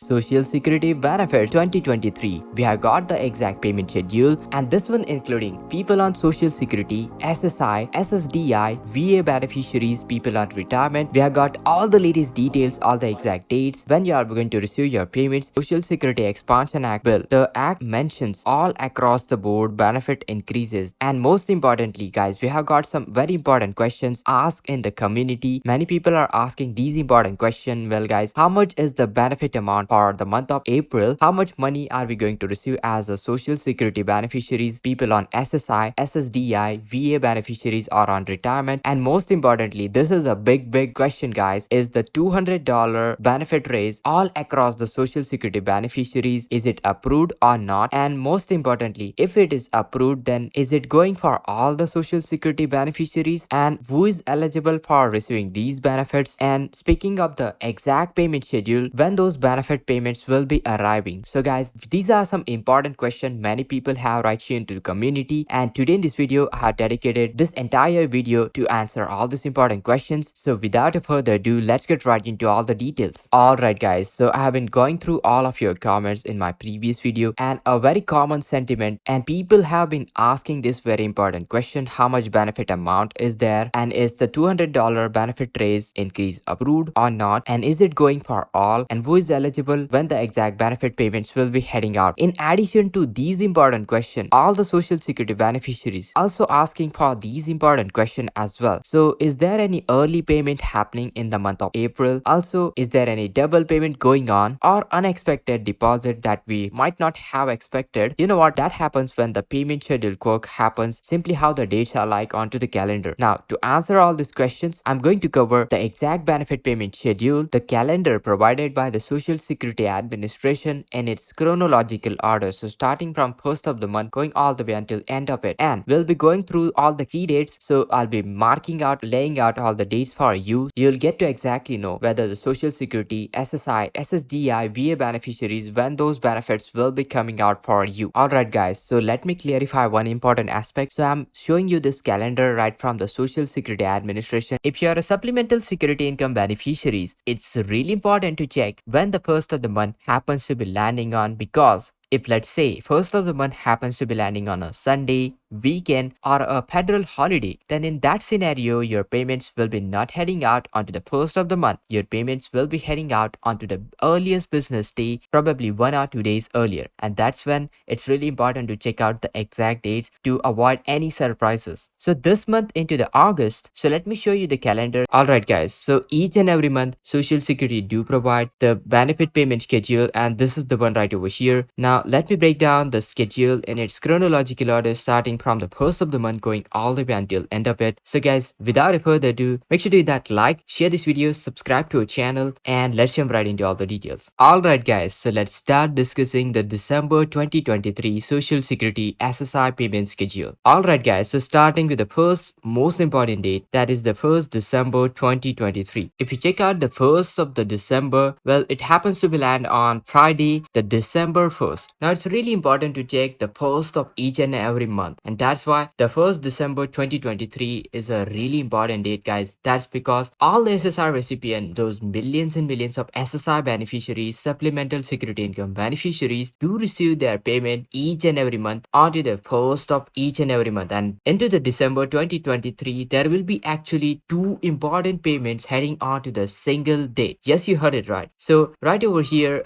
Social Security Benefits 2023. We have got the exact payment schedule, and this one including people on Social Security, SSI, SSDI, VA beneficiaries, people on retirement. We have got all the latest details, all the exact dates when you are going to receive your payments. Social Security Expansion Act bill. The act mentions all across the board benefit increases, and most importantly, guys, we have got some very important questions asked in the community. Many people are asking these important questions. Well, guys, how much is the benefit amount for the month of April? How much money are we going to receive as a Social Security beneficiaries, people on SSI, SSDI, VA beneficiaries or on retirement? And most importantly, this is a big question, guys, is the $200 benefit raise all across the Social Security beneficiaries, is it approved or not? And most importantly, if it is approved, then is it going for all the Social Security beneficiaries, and who is eligible for receiving these benefits? And speaking of the exact payment schedule, when those benefit payments will be arriving. So guys, these are some important questions many people have right here into the community, and today in this video I have dedicated this entire video to answer all these important questions. So without further ado, let's get right into all the details. Alright guys, so I have been going through all of your comments in my previous video, and a very common sentiment, and people have been asking this very important question: how much benefit amount is there, and is the $200 benefit raise increase approved or not, and is it going for all, and who is eligible, when the exact benefit payments will be heading out. In addition to these important questions, all the Social Security beneficiaries also asking for these important questions as well. So is there any early payment happening in the month of April? Also, is there any double payment going on or unexpected deposit that we might not have expected? You know what, that happens when the payment schedule quirk happens, simply how the dates are like onto the calendar. Now, to answer all these questions, I'm going to cover the exact benefit payment schedule, the calendar provided by the Social Security Administration in its chronological order, so starting from first of the month going all the way until end of it, and we'll be going through all the key dates. So I'll be marking out, laying out all the dates for you. You'll get to exactly know whether the Social Security, SSI, SSDI, VA beneficiaries, when those benefits will be coming out for you. Alright guys, so let me clarify one important aspect. So I'm showing you this calendar right from the Social Security Administration. If you're a supplemental security income beneficiaries, it's really important to check when the first of the month happens to be landing on, because if let's say first of the month happens to be landing on a Sunday, weekend or a federal holiday, then in that scenario your payments will be not heading out onto the first of the month. Your payments will be heading out onto the earliest business day, probably 1 or 2 days earlier, and that's when it's really important to check out the exact dates to avoid any surprises. So this month into the August, so let me show you the calendar. Alright guys, so each and every month Social Security do provide the benefit payment schedule, and this is the one right over here. Now let me break down the schedule in its chronological order, starting from the first of the month going all the way until end of it. So guys, without further ado, make sure to hit that like, share this video, subscribe to our channel, and let's jump right into all the details. Alright guys, so let's start discussing the December 2023 Social Security SSI payment schedule. Alright guys, so starting with the first most important date, that is the 1st December 2023. If you check out the 1st of the December, well, it happens to be land on Friday, the December 1st. Now it's really important to check the first of each and every month, and that's why the 1st December 2023 is a really important date guys. That's because all the SSI recipients, those millions and millions of SSI beneficiaries, supplemental security income beneficiaries, do receive their payment each and every month onto the 1st of each and every month. And into the December 2023, there will be actually two important payments heading onto the single date. Yes, you heard it right. So right over here,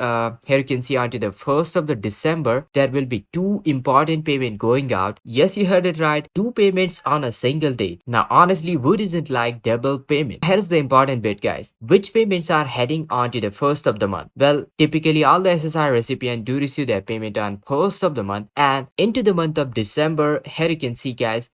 here you can see onto the 1st of the December, there will be two important payments going out. Yes, you heard it right. Two payments on a single date. Now, honestly, who doesn't like double payment? Here's the important bit, guys. Which payments are heading onto the 1st of the month? Well, typically all the SSI recipients do receive their payment on 1st of the month, and into the month of December, here you can see, guys,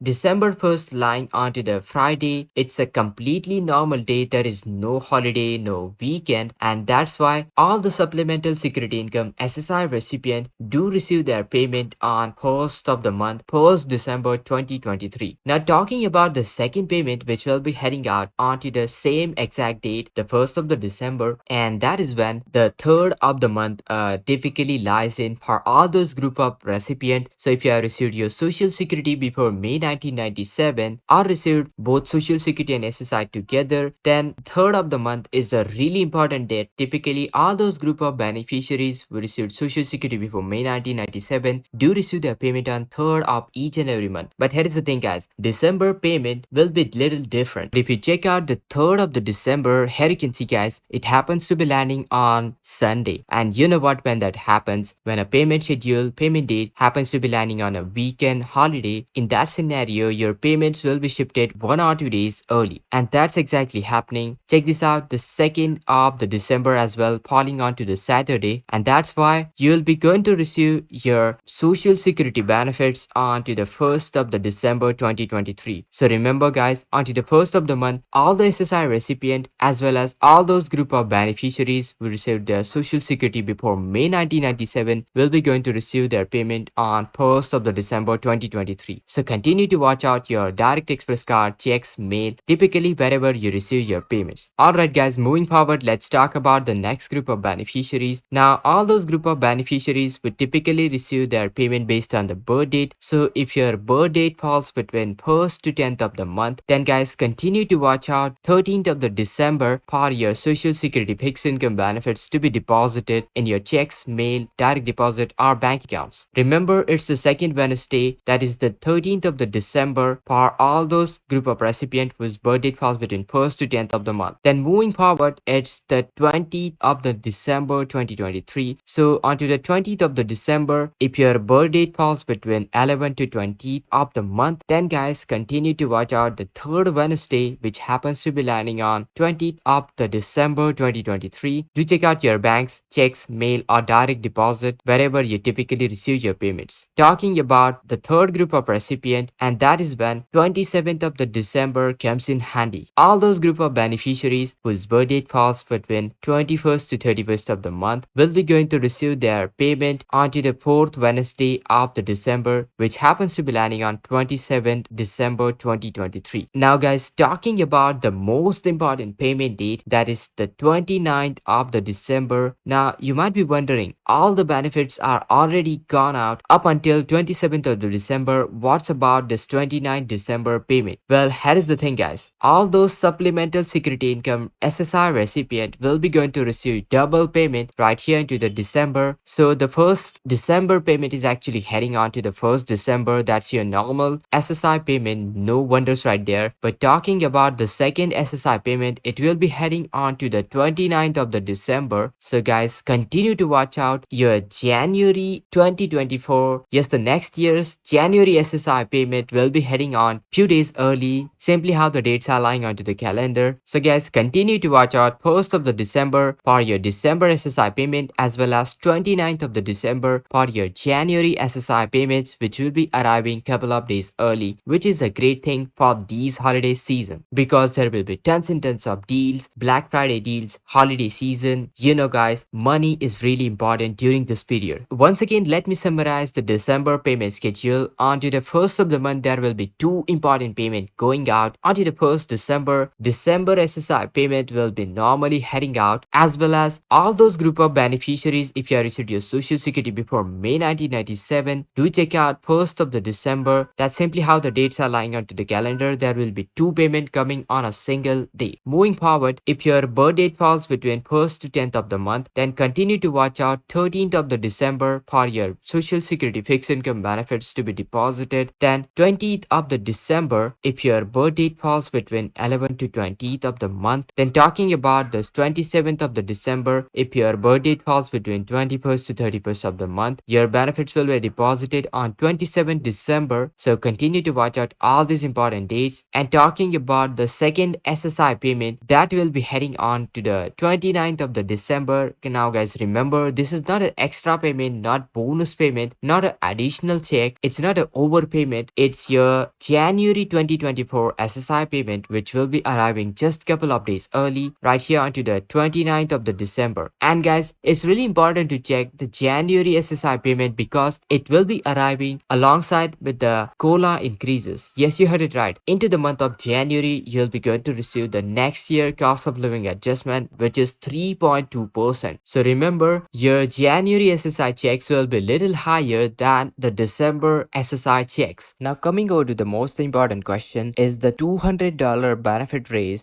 December 1st lying onto the Friday. It's a completely normal day. There is no holiday, no weekend, and that's why all the supplemental security income SSI recipient do receive their payment on 1st of the month, 1st December 2023. Now talking about the second payment which will be heading out onto the same exact date, the 1st of the December, and that is when the 3rd of the month typically lies in for all those group of recipient. So if you have received your Social Security before May 1997 or received both Social Security and SSI together, then 3rd of the month is a really important date. Typically all those group of beneficiaries who received Social Security before May 1997 do receive their payment on 3rd of each and every month. But here is the thing guys, December payment will be little different. If you check out the 3rd of the December, here you can see guys, it happens to be landing on Sunday. And you know what, when that happens, when a payment schedule, payment date happens to be landing on a weekend holiday, in that scenario, your payments will be shifted 1 or 2 days early. And that's exactly happening. Check this out, the 2nd of the December as well, falling onto the Saturday. And that's why you'll be going to receive your Social Security benefits onto the 1st of the December 2023. So remember guys, onto the 1st of the month, all the SSI recipient as well as all those group of beneficiaries who received their Social Security before May 1997 will be going to receive their payment on 1st of the December 2023. So continue to watch out your direct express card, checks, mail, typically wherever you receive your payments. Alright guys, moving forward, let's talk about the next group of beneficiaries. Now all those group of beneficiaries would typically receive their payment based on the birth date. So if your birth date falls between 1st to 10th of the month, then guys continue to watch out 13th of the December for your Social Security fixed income benefits to be deposited in your checks, mail, direct deposit or bank accounts. Remember, it's the second Wednesday, that is the 13th of the December for all those group of recipient whose birth date falls between 1st to 10th of the month. Then moving forward, it's the 20th of the December 2023. So onto the 20th of the December, if your birth date falls between 11th to 20th of the month, then guys continue to watch out the 3rd Wednesday which happens to be landing on 20th of the December 2023. Do check out your banks, checks, mail or direct deposit wherever you typically receive your payments. Talking about the 3rd group of recipient, and that is when 27th of the December comes in handy. All those group of beneficiaries whose birth date falls between 21st to 31st of the month will be going to receive their payment onto the 4th Wednesday of the December which happens to be landing on 27th December 2023. Now guys, talking about the most important payment date, that is the 29th of the December. Now you might be wondering, all the benefits are already gone out up until 27th of the December. What's about this 29th December payment? Well, here is the thing guys, all those supplemental security income SSI recipient will be going to receive double payment right here into the December. So the 1st December payment is actually heading on to the 1st December. That's your normal SSI payment, no wonders right there. But talking about the 2nd SSI payment, it will be heading on to the 29th of the December. So guys, continue to watch out your January 2024. Yes, the next year's January SSI payment will be heading on few days early, simply how the dates are lying onto the calendar. So guys, continue to watch out 1st of the December for your December SSI payment as well as 29th of the December for your January SSI payments which will be arriving couple of days early, which is a great thing for these holiday season because there will be tons and tons of deals, Black Friday deals, holiday season. You know guys, money is really important during this period. Once again, let me summarize the December payment schedule. Onto the 1st of the month, there will be 2 important payments going out. Onto the 1st December, December SSI payment will be normally heading out, as well as all those group of beneficiaries. If you have received your Social Security before May 1997, do check out 1st of the December. That's simply how the dates are lying onto the calendar. There will be 2 payments coming on a single day. Moving forward, if your birth date falls between 1st to 10th of the month, then continue to watch out 13th of the December for your Social Security fixed income benefits to be deposited. Then 20th of the December, if your birth date falls between 11th to 20th of the month. Then talking about this 27th of the December, if your birth date falls between 21st to 31st of the month, your benefits will be deposited on 27th December. So continue to watch out all these important dates. And talking about the 2nd SSI payment, that will be heading on to the 29th of the December. Now guys, remember, this is not an extra payment, not bonus payment, not an additional check. It's not an overpayment. It's your January 2024 SSI payment, which will be arriving just couple of days early right here onto the 29th of the December. And guys, it's really important to check expect the January SSI payment because it will be arriving alongside with the COLA increases. Yes, you heard it right. Into the month of January, you'll be going to receive the next year cost of living adjustment, which is 3.2%. So remember, your January SSI checks will be little higher than the December SSI checks. Now coming over to the most important question, is the $200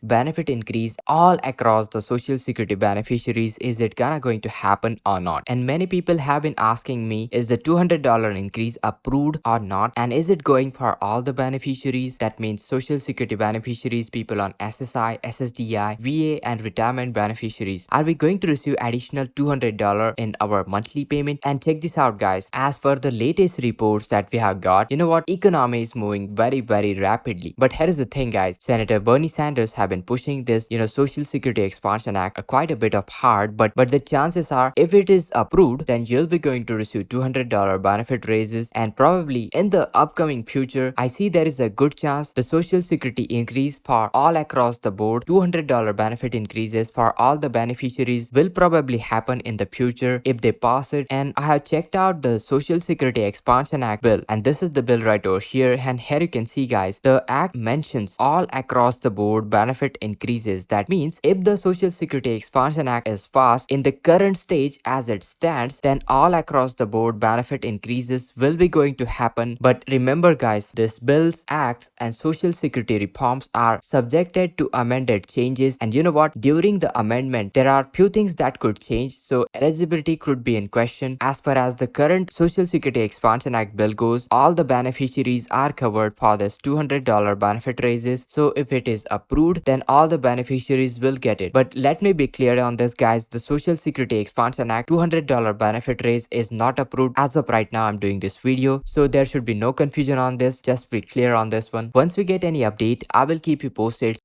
benefit increase all across the Social Security beneficiaries, is it gonna going to happen or not? And many people have been asking me, is the $200 increase approved or not, and is it going for all the beneficiaries? That means Social Security beneficiaries, people on SSI, SSDI, VA and retirement beneficiaries. Are we going to receive additional $200 in our monthly payment? And check this out guys, as per the latest reports that we have got, you know what, economy is moving very rapidly. But here is the thing guys, Senator Bernie Sanders have been pushing this, Social Security Expansion Act quite a bit of hard, but the chances are, if it is approved, then you'll be going to receive $200 benefit raises, and probably in the upcoming future, I see there is a good chance the Social Security increase for all across the board, $200 benefit increases for all the beneficiaries will probably happen in the future if they pass it. And I have checked out the Social Security Expansion Act bill, and this is the bill right over here, and here you can see guys, the act mentions all across the board benefit increases. That means if the Social Security Expansion Act is passed in the current stage as it stands, then all across the board benefit increases will be going to happen. But remember guys, this bills, acts and Social Security reforms are subjected to amended changes, and you know what, during the amendment there are few things that could change, so eligibility could be in question. As far as the current Social Security Expansion Act bill goes, all the beneficiaries are covered for this $200 benefit raises, so if it is approved, then all the beneficiaries will get it. But let me be clear on this guys, the Social Security Expansion Act $200 benefit raise is not approved as of right now. I'm doing this video, so there should be no confusion on this, just be clear on this one. Once we get any update, I will keep you posted.